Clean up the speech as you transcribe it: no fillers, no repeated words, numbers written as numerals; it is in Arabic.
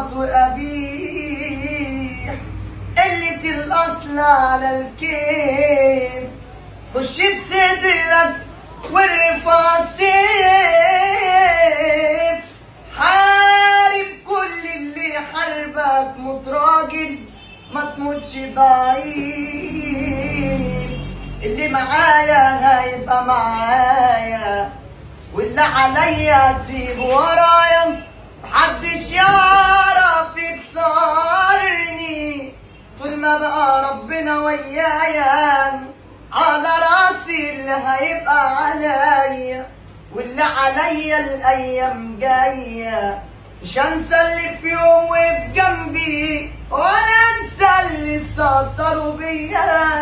غلط وقبيح، قلة الأصل على الكيف، خش بصدرك والرفع سيف، حارب كل اللي حاربك، موت راجل ما تموتش ضعيف، اللي معايا هيبقى معايا واللي عليا سيبه ورايا، محدش يعرف يكسرني طول ما بقى ربنا ويايا، على راسي اللي هيبقى عليا واللي عليا الايام جايه، مش هنسى اللي في يوم وقف جنبي ولا انسى اللي استهتروا بيا.